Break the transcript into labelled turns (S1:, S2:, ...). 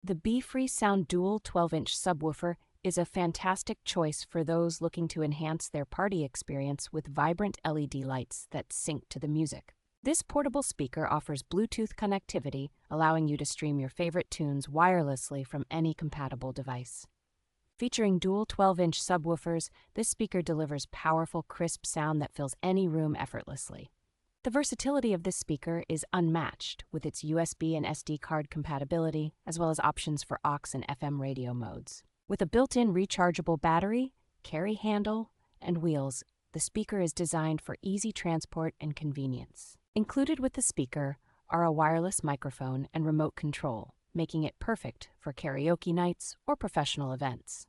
S1: The BeFree Sound Dual 12-inch subwoofer is a fantastic choice for those looking to enhance their party experience with vibrant LED lights that sync to the music. This portable speaker offers Bluetooth connectivity, allowing you to stream your favorite tunes wirelessly from any compatible device. Featuring dual 12-inch subwoofers, this speaker delivers powerful, crisp sound that fills any room effortlessly. The versatility of this speaker is unmatched, with its USB and SD card compatibility, as well as options for AUX and FM radio modes. With a built-in rechargeable battery, carry handle, and wheels, the speaker is designed for easy transport and convenience. Included with the speaker are a wireless microphone and remote control, making it perfect for karaoke nights or professional events.